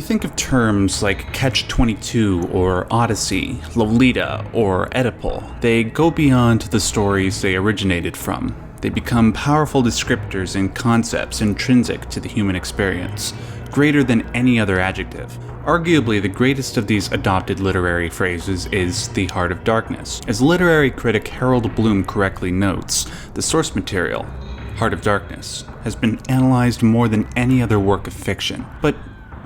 think of terms like Catch-22 or Odyssey, Lolita or Oedipal, they go beyond the stories they originated from. They become powerful descriptors and concepts intrinsic to the human experience, greater than any other adjective. Arguably, the greatest of these adopted literary phrases is the heart of darkness. As literary critic Harold Bloom correctly notes, the source material, Heart of Darkness, has been analyzed more than any other work of fiction. But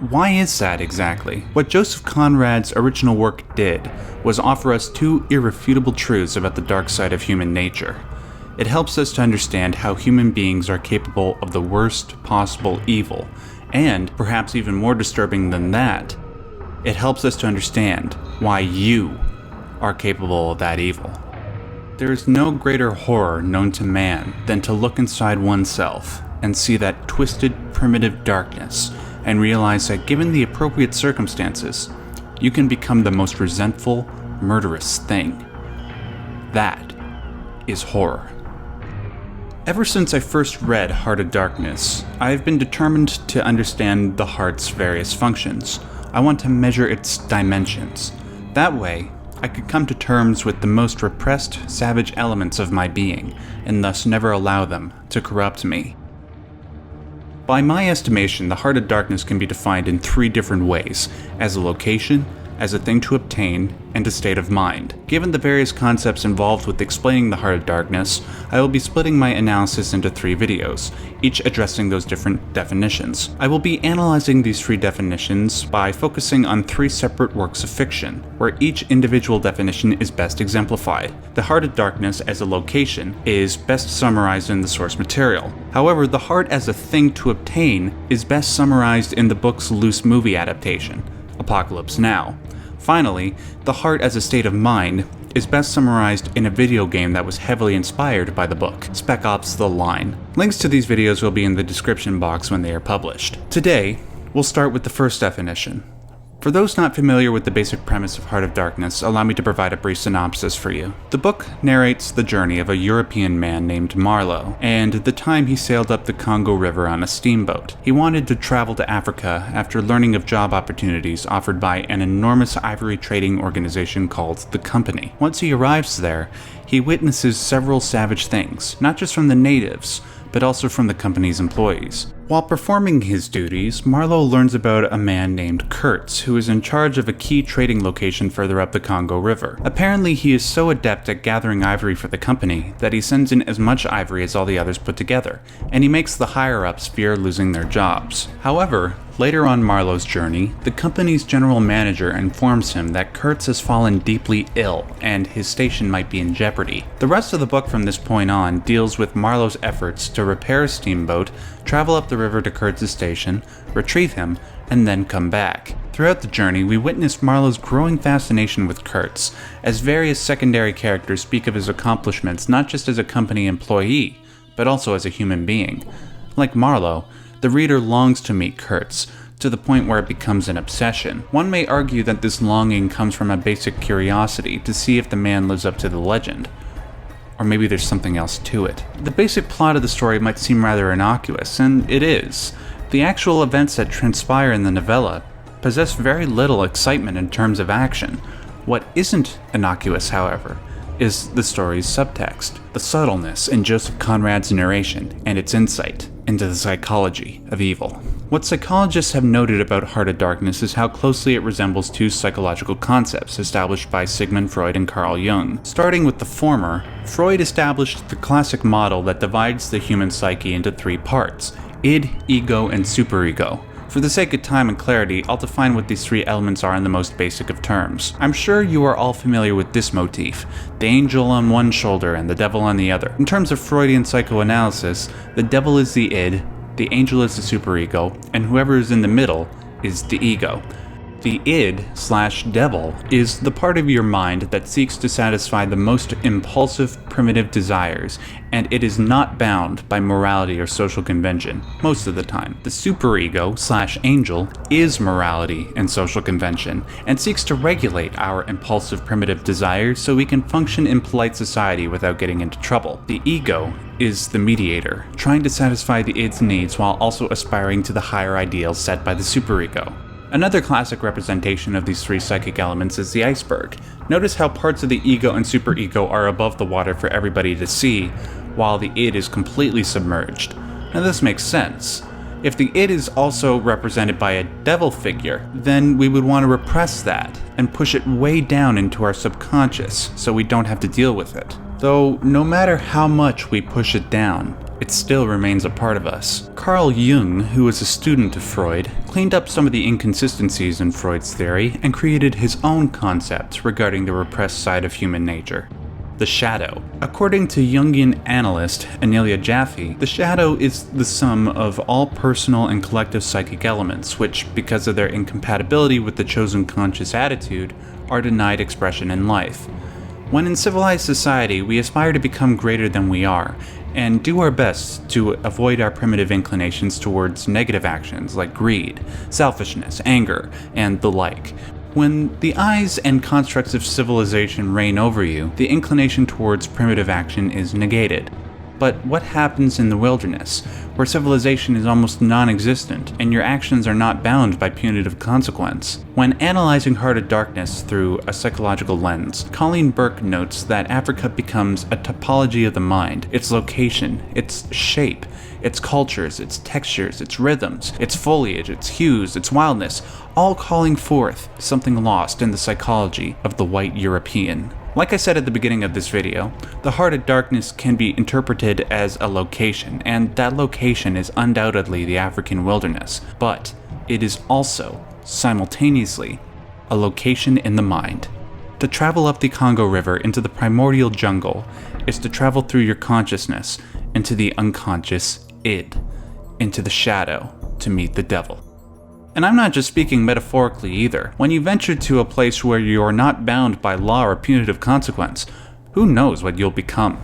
why is that exactly? What Joseph Conrad's original work did was offer us two irrefutable truths about the dark side of human nature. It helps us to understand how human beings are capable of the worst possible evil, and, perhaps even more disturbing than that, it helps us to understand why you are capable of that evil. There is no greater horror known to man than to look inside oneself and see that twisted, primitive darkness, and realize that given the appropriate circumstances, you can become the most resentful, murderous thing. That is horror. Ever since I first read Heart of Darkness, I have been determined to understand the heart's various functions. I want to measure its dimensions. That way, I could come to terms with the most repressed, savage elements of my being, and thus never allow them to corrupt me. By my estimation, the Heart of Darkness can be defined in three different ways: as a location, as a thing to obtain, and a state of mind. Given the various concepts involved with explaining the Heart of Darkness, I will be splitting my analysis into 3 videos, each addressing those different definitions. I will be analyzing these 3 definitions by focusing on 3 separate works of fiction, where each individual definition is best exemplified. The Heart of Darkness as a location is best summarized in the source material. However, the heart as a thing to obtain is best summarized in the book's loose movie adaptation, Apocalypse Now. Finally, the heart as a state of mind is best summarized in a video game that was heavily inspired by the book, Spec Ops: The Line. Links to these videos will be in the description box when they are published. Today, we'll start with the first definition. For those not familiar with the basic premise of Heart of Darkness, allow me to provide a brief synopsis for you. The book narrates the journey of a European man named Marlowe, and the time he sailed up the Congo River on a steamboat. He wanted to travel to Africa after learning of job opportunities offered by an enormous ivory trading organization called the Company. Once he arrives there, he witnesses several savage things, not just from the natives, but also from the company's employees. While performing his duties, Marlowe learns about a man named Kurtz, who is in charge of a key trading location further up the Congo River. Apparently, he is so adept at gathering ivory for the company that he sends in as much ivory as all the others put together, and he makes the higher-ups fear losing their jobs. However, later on Marlowe's journey, the company's general manager informs him that Kurtz has fallen deeply ill and his station might be in jeopardy. The rest of the book from this point on deals with Marlowe's efforts to repair a steamboat, travel up the river to Kurtz's station, retrieve him, and then come back. Throughout the journey, we witness Marlowe's growing fascination with Kurtz, as various secondary characters speak of his accomplishments not just as a company employee, but also as a human being. Like Marlowe, the reader longs to meet Kurtz, to the point where it becomes an obsession. One may argue that this longing comes from a basic curiosity to see if the man lives up to the legend. Or maybe there's something else to it. The basic plot of the story might seem rather innocuous, and it is. The actual events that transpire in the novella possess very little excitement in terms of action. What isn't innocuous, however, is the story's subtext, the subtleness in Joseph Conrad's narration, and its insight into the psychology of evil. What psychologists have noted about Heart of Darkness is how closely it resembles 2 psychological concepts established by Sigmund Freud and Carl Jung. Starting with the former, Freud established the classic model that divides the human psyche into 3 parts: id, ego, and superego. For the sake of time and clarity, I'll define what these 3 elements are in the most basic of terms. I'm sure you are all familiar with this motif, the angel on one shoulder and the devil on the other. In terms of Freudian psychoanalysis, the devil is the id, the angel is the superego, and whoever is in the middle is the ego. The id/devil is the part of your mind that seeks to satisfy the most impulsive, primitive desires, and it is not bound by morality or social convention, most of the time. The superego/angel is morality and social convention, and seeks to regulate our impulsive, primitive desires so we can function in polite society without getting into trouble. The ego is the mediator, trying to satisfy the id's needs while also aspiring to the higher ideals set by the superego. Another classic representation of these three psychic elements is the iceberg. Notice how parts of the ego and superego are above the water for everybody to see, while the id is completely submerged. Now this makes sense. If the id is also represented by a devil figure, then we would want to repress that and push it way down into our subconscious so we don't have to deal with it. Though no matter how much we push it down, it still remains a part of us. Carl Jung, who was a student of Freud, cleaned up some of the inconsistencies in Freud's theory and created his own concept regarding the repressed side of human nature: the shadow. According to Jungian analyst Anelia Jaffe, the shadow is the sum of all personal and collective psychic elements, which, because of their incompatibility with the chosen conscious attitude, are denied expression in life. When in civilized society, we aspire to become greater than we are, and do our best to avoid our primitive inclinations towards negative actions like greed, selfishness, anger, and the like. When the eyes and constructs of civilization reign over you, the inclination towards primitive action is negated. But what happens in the wilderness, where civilization is almost non-existent and your actions are not bound by punitive consequence? When analyzing Heart of Darkness through a psychological lens, Colleen Burke notes that Africa becomes a topology of the mind, its location, its shape, its cultures, its textures, its rhythms, its foliage, its hues, its wildness, all calling forth something lost in the psychology of the white European. Like I said at the beginning of this video, the Heart of Darkness can be interpreted as a location, and that location is undoubtedly the African wilderness, but it is also, simultaneously, a location in the mind. To travel up the Congo River into the primordial jungle is to travel through your consciousness into the unconscious id, into the shadow to meet the devil. And I'm not just speaking metaphorically either. When you venture to a place where you are not bound by law or punitive consequence, who knows what you'll become?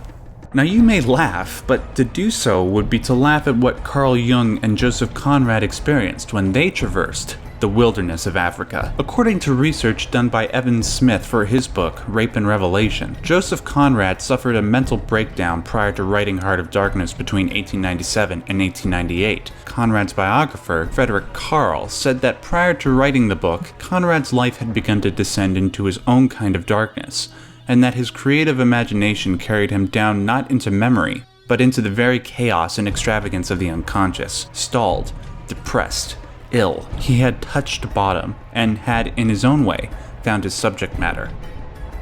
Now you may laugh, but to do so would be to laugh at what Carl Jung and Joseph Conrad experienced when they traversed the wilderness of Africa. According to research done by Evan Smith for his book, Rape and Revelation, Joseph Conrad suffered a mental breakdown prior to writing Heart of Darkness between 1897 and 1898. Conrad's biographer, Frederick Carl, said that prior to writing the book, Conrad's life had begun to descend into his own kind of darkness, and that his creative imagination carried him down not into memory, but into the very chaos and extravagance of the unconscious. Stalled, depressed, ill, he had touched bottom, and had, in his own way, found his subject matter.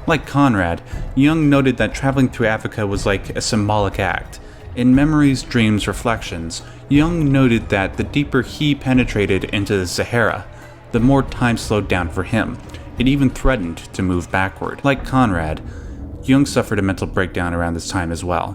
Like Conrad, Jung noted that traveling through Africa was like a symbolic act. In Memories, Dreams, Reflections, Jung noted that the deeper he penetrated into the Sahara, the more time slowed down for him. It even threatened to move backward. Like Conrad, Jung suffered a mental breakdown around this time as well.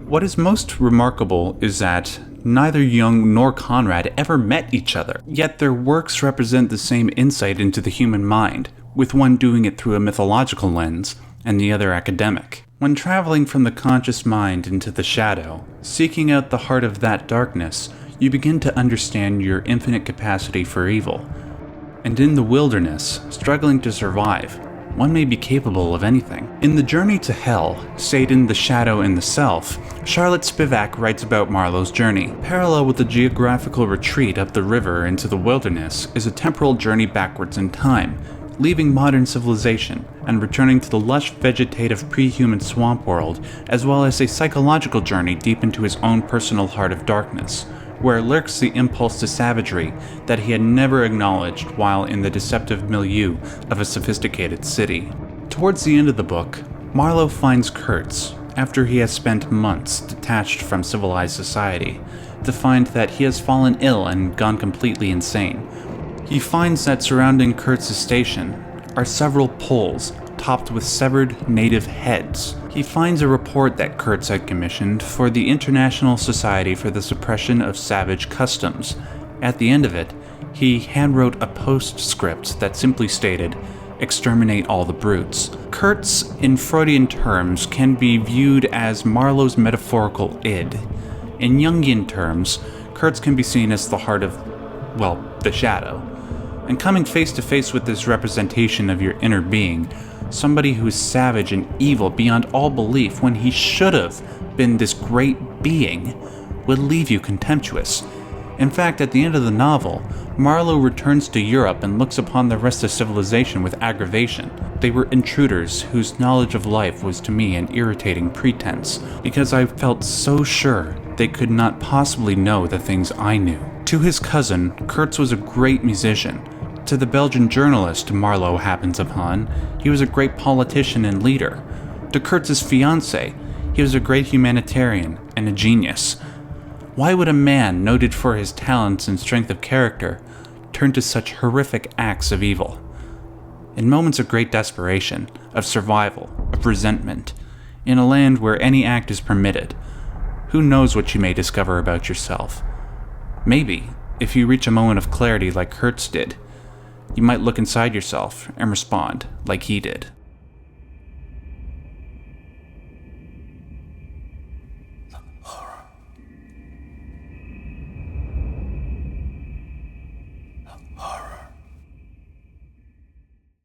What is most remarkable is that neither Jung nor Conrad ever met each other, yet their works represent the same insight into the human mind, with one doing it through a mythological lens and the other academic. When traveling from the conscious mind into the shadow, seeking out the heart of that darkness, you begin to understand your infinite capacity for evil. And in the wilderness, struggling to survive, one may be capable of anything. In The Journey to Hell, Satan, the Shadow, and the Self, Charlotte Spivak writes about Marlowe's journey. Parallel with the geographical retreat up the river into the wilderness is a temporal journey backwards in time, leaving modern civilization and returning to the lush vegetative pre-human swamp world, as well as a psychological journey deep into his own personal heart of darkness, where lurks the impulse to savagery that he had never acknowledged while in the deceptive milieu of a sophisticated city. Towards the end of the book, Marlowe finds Kurtz, after he has spent months detached from civilized society, to find that he has fallen ill and gone completely insane. He finds that surrounding Kurtz's station are several poles topped with severed native heads. He finds a report that Kurtz had commissioned for the International Society for the Suppression of Savage Customs. At the end of it, he handwrote a postscript that simply stated, "Exterminate all the brutes." Kurtz, in Freudian terms, can be viewed as Marlowe's metaphorical id. In Jungian terms, Kurtz can be seen as the heart of, well, the shadow. And coming face to face with this representation of your inner being, somebody who is savage and evil beyond all belief when he should have been this great being, would leave you contemptuous. In fact, at the end of the novel, Marlowe returns to Europe and looks upon the rest of civilization with aggravation. They were intruders whose knowledge of life was to me an irritating pretense, because I felt so sure they could not possibly know the things I knew. To his cousin, Kurtz was a great musician. To the Belgian journalist Marlowe happens upon, he was a great politician and leader. To Kurtz's fiancée, he was a great humanitarian and a genius. Why would a man noted for his talents and strength of character turn to such horrific acts of evil? In moments of great desperation, of survival, of resentment, in a land where any act is permitted, who knows what you may discover about yourself? Maybe, if you reach a moment of clarity like Kurtz did, you might look inside yourself and respond like he did.